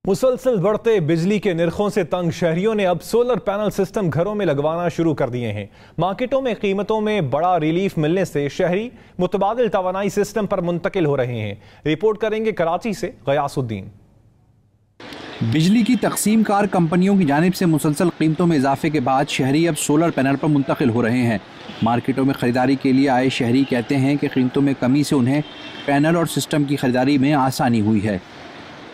मुसलसल बढ़ते बिजली के निर्खों से तंग शहरियों ने अब सोलर पैनल सिस्टम घरों में लगवाना शुरू कर दिए हैं। मार्केटों में कीमतों में बड़ा रिलीफ मिलने से शहरी मुतबादिल तवानाई सिस्टम पर मुंतकिल हो रहे हैं। रिपोर्ट करेंगे कराची से गयासुद्दीन। बिजली की तकसीम कार कंपनियों की जानिब से मुसलसल कीमतों में इजाफे के बाद शहरी अब सोलर पैनल पर मुंतकिल हो रहे हैं। मार्केटों में खरीदारी के लिए आए शहरी कहते हैं कि कीमतों में कमी से उन्हें पैनल और सिस्टम की खरीदारी में आसानी हुई है।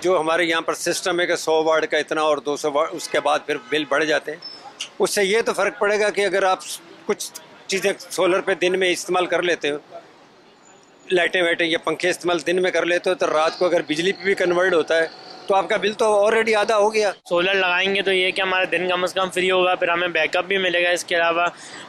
जो हमारे यहाँ पर सिस्टम है कि 100 वाट का इतना और 200 वाट, उसके बाद फिर बिल बढ़ जाते हैं। उससे ये तो फ़र्क पड़ेगा कि अगर आप कुछ चीज़ें सोलर पे दिन में इस्तेमाल कर लेते हो, लाइटें वाइटें या पंखे इस्तेमाल दिन में कर लेते हो, तो रात को अगर बिजली पे भी कन्वर्ट होता है तो आपका बिल तो ऑलरेडी आधा हो गया। सोलर लगाएंगे तो ये कि हमारा दिन कम से कम फ्री होगा, फिर हमें बैकअप भी मिलेगा इसके अलावा,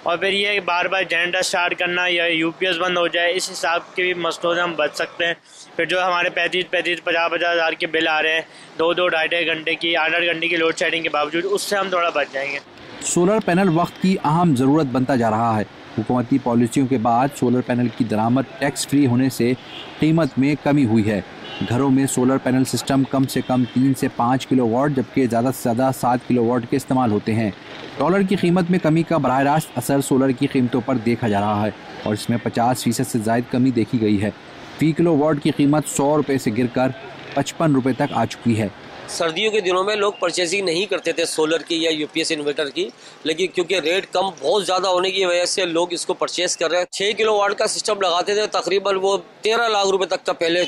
और फिर ये बार बार जनरेटर स्टार्ट करना या यूपीएस बंद हो जाए, इस हिसाब के भी मसलों से हम बच सकते हैं। फिर जो हमारे 50 हज़ार के बिल आ रहे हैं 2-2 ढाई घंटे की 8-8 घंटे की लोड शेडिंग के बावजूद, उससे हम थोड़ा बच जाएंगे। सोलर पैनल वक्त की अहम ज़रूरत बनता जा रहा है। हुकूमती पॉलिसियों के बाद सोलर पैनल की दरामद टैक्स फ्री होने से कीमत में कमी हुई है। घरों में सोलर पैनल सिस्टम कम से कम 3 से 5 किलोवाट जबकि ज़्यादा से ज़्यादा 7 किलोवाट के इस्तेमाल होते हैं। डॉलर की कीमत में कमी का बराह रास्त असर सोलर की कीमतों पर देखा जा रहा है और इसमें 50% से ज़ायद कमी देखी गई है। फी किलोवाट की कीमत 100 रुपये से गिरकर 55 रुपये तक आ चुकी है। सर्दियों के दिनों में लोग परचेजिंग नहीं करते थे सोलर की या यूपीएस इन्वर्टर की, लेकिन क्योंकि रेट कम बहुत ज़्यादा होने की वजह से लोग इसको परचेज कर रहे हैं। 6 किलोवाट का सिस्टम लगाते थे, तकरीबन वो 13 लाख रुपए तक का पहले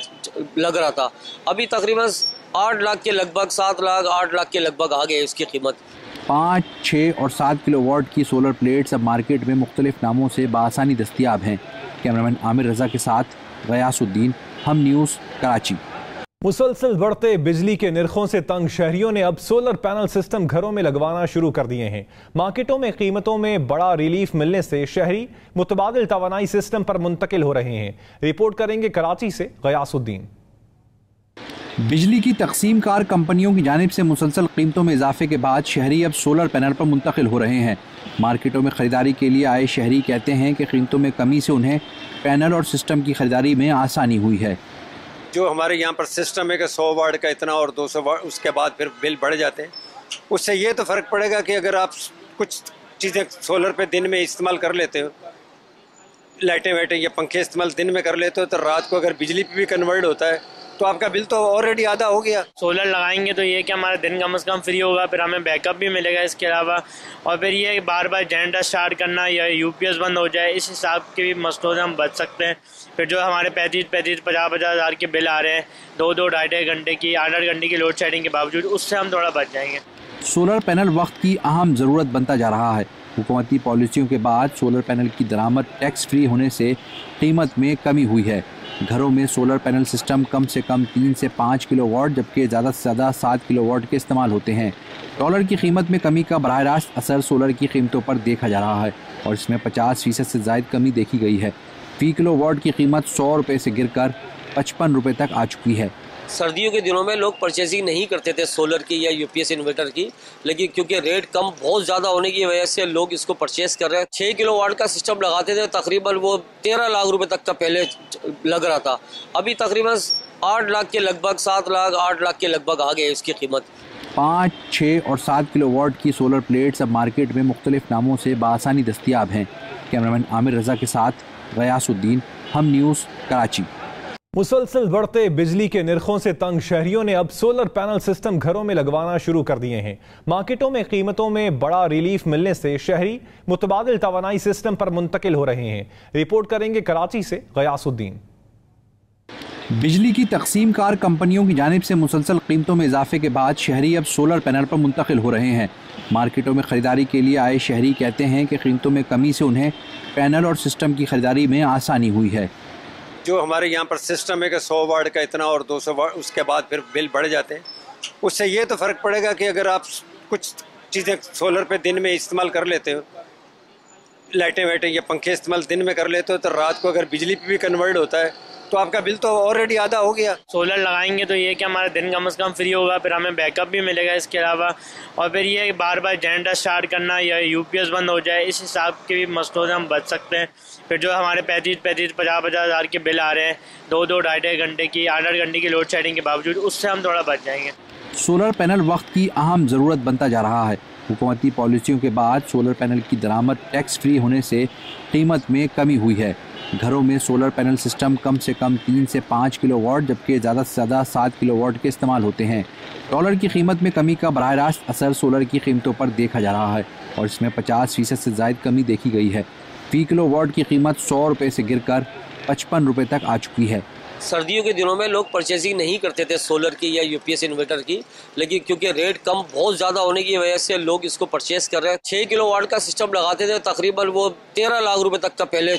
लग रहा था। अभी तकरीबन 8 लाख के लगभग, 7 लाख 8 लाख के लगभग आ गए इसकी कीमत। 5, 6 और 7 किलोवाट की सोलर प्लेट्स अब मार्केट में मुख्तलिफ नामों से बआसानी दस्तियाब हैं। कैमरामैन आमिर रजा के साथ गयासुद्दीन, हम न्यूज़, कराची। मुसलसल बढ़ते बिजली के निर्खों से तंग शहरियों ने अब सोलर पैनल सिस्टम घरों में लगवाना शुरू कर दिए हैं। मार्केटों में कीमतों में बड़ा रिलीफ मिलने से शहरी मुतबादिल तवानाई सिस्टम पर मुंतकिल हो रहे हैं। रिपोर्ट करेंगे कराची से गयासुद्दीन। बिजली की तकसीम कार कंपनियों की जानिब से मुसलसल कीमतों में इजाफे के बाद शहरी अब सोलर पैनल पर मुंतकिल हो रहे हैं। मार्केटों में खरीदारी के लिए आए शहरी कहते हैं कि कीमतों में कमी से उन्हें पैनल और सिस्टम की खरीदारी में आसानी हुई है। जो हमारे यहाँ पर सिस्टम है कि 100 वाट का इतना और 200 वाट, उसके बाद फिर बिल बढ़ जाते हैं। उससे ये तो फ़र्क पड़ेगा कि अगर आप कुछ चीज़ें सोलर पे दिन में इस्तेमाल कर लेते हो, लाइटें वाइटें या पंखे इस्तेमाल दिन में कर लेते हो, तो रात को अगर बिजली पे भी कन्वर्ट होता है तो आपका बिल तो ऑलरेडी आधा हो गया। सोलर लगाएंगे तो ये कि हमारा दिन कम से कम फ्री होगा, फिर हमें बैकअप भी मिलेगा इसके अलावा, और फिर ये बार बार जनरेटर स्टार्ट करना या यूपीएस बंद हो जाए, इस हिसाब के भी मसलों से हम बच सकते हैं। फिर जो हमारे 50 हज़ार के बिल आ रहे हैं 2-2 ढाई घंटे की 8-8 घंटे की लोड शेडिंग के बावजूद, उससे हम थोड़ा बच जाएंगे। सोलर पैनल वक्त की अहम ज़रूरत बनता जा रहा है। हुकूमती पॉलिसियों के बाद सोलर पैनल की दरामद टैक्स फ्री होने से कीमत में कमी हुई है। घरों में सोलर पैनल सिस्टम कम से कम 3 से 5 किलोवाट जबकि ज़्यादा से ज़्यादा 7 किलोवाट के इस्तेमाल होते हैं। डॉलर की कीमत में कमी का बराह रास्त असर सोलर की कीमतों पर देखा जा रहा है और इसमें 50% से ज़ायद कमी देखी गई है। फी किलोवाट की कीमत 100 रुपये से गिरकर 55 रुपये तक आ चुकी है। सर्दियों के दिनों में लोग परचेजिंग नहीं करते थे सोलर की या यूपीएस इन्वर्टर की, लेकिन क्योंकि रेट कम बहुत ज़्यादा होने की वजह से लोग इसको परचेज कर रहे हैं। 6 किलोवाट का सिस्टम लगाते थे, तकरीबन वो 13 लाख रुपए तक का पहले लग रहा था। अभी तकरीबन 8 लाख के लगभग, 7 लाख 8 लाख के लगभग आ गए इसकी कीमत। 5, 6 और 7 किलोवाट की सोलर प्लेट्स अब मार्केट में मुख्तलिफ नामों से बआसानी दस्तियाब हैं। कैमरामैन आमिर रजा के साथ गयासुद्दीन, हम न्यूज़, कराची। मुसलसल बढ़ते बिजली के निर्खों से तंग शहरियों ने अब सोलर पैनल सिस्टम घरों में लगवाना शुरू कर दिए हैं। मार्केटों में कीमतों में बड़ा रिलीफ मिलने से शहरी मुतबादिल तवानाई सिस्टम पर मुंतकिल हो रहे हैं। रिपोर्ट करेंगे कराची से गयासुद्दीन। बिजली की तकसीम कार कंपनियों की जानिब से मुसलसल कीमतों में इजाफे के बाद शहरी अब सोलर पैनल पर मुंतकिल हो रहे हैं। मार्केटों में खरीदारी के लिए आए शहरी कहते हैं कि कीमतों में कमी से उन्हें पैनल और सिस्टम की खरीदारी में आसानी हुई है। जो हमारे यहाँ पर सिस्टम है कि 100 वाट का इतना और 200 वाट, उसके बाद फिर बिल बढ़ जाते हैं। उससे ये तो फ़र्क पड़ेगा कि अगर आप कुछ चीज़ें सोलर पे दिन में इस्तेमाल कर लेते हो, लाइटें वाइटें या पंखे इस्तेमाल दिन में कर लेते हो, तो रात को अगर बिजली पे भी कन्वर्ट होता है तो आपका बिल तो ऑलरेडी आधा हो गया। सोलर लगाएंगे तो ये कि हमारा दिन कम से कम फ्री होगा, फिर हमें बैकअप भी मिलेगा इसके अलावा, और फिर ये बार बार जनरेटर स्टार्ट करना या यूपीएस बंद हो जाए, इस हिसाब के भी मसलों से हम बच सकते हैं। फिर जो हमारे 50 हज़ार के बिल आ रहे हैं 2-2 ढाई घंटे की 8-8 घंटे की लोड शेडिंग के बावजूद, उससे हम थोड़ा बच जाएंगे। सोलर पैनल वक्त की अहम ज़रूरत बनता जा रहा है। हुकूमती पॉलिसियों के बाद सोलर पैनल की दरामद टैक्स फ्री होने से कीमत में कमी हुई है। घरों में सोलर पैनल सिस्टम कम से कम 3 से 5 किलोवाट जबकि ज़्यादा से ज़्यादा 7 किलोवाट के इस्तेमाल होते हैं। डॉलर की कीमत में कमी का बराह रास्त असर सोलर की कीमतों पर देखा जा रहा है और इसमें 50% से ज़ायद कमी देखी गई है। फी किलोवाट की कीमत 100 रुपये से गिरकर 55 रुपये तक आ चुकी है। सर्दियों के दिनों में लोग परचेजिंग नहीं करते थे सोलर की या यूपीएस इन्वर्टर की, लेकिन क्योंकि रेट कम बहुत ज़्यादा होने की वजह से लोग इसको परचेज कर रहे हैं। 6 किलोवाट का सिस्टम लगाते थे, तकरीबन वो 13 लाख रुपए तक का पहले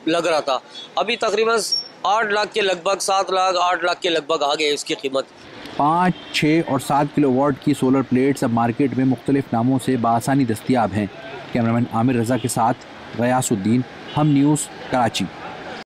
लग रहा था। अभी तकरीबन 8 लाख के लगभग, 7 लाख 8 लाख के लगभग आ गए इसकी कीमत। 5, 6 और 7 किलोवाट की सोलर प्लेट्स अब मार्केट में मुख्तलिफ नामों से बआसानी दस्तयाब हैं। कैमरामैन आमिर रजा के साथ गयासुद्दीन, हम न्यूज़, कराची।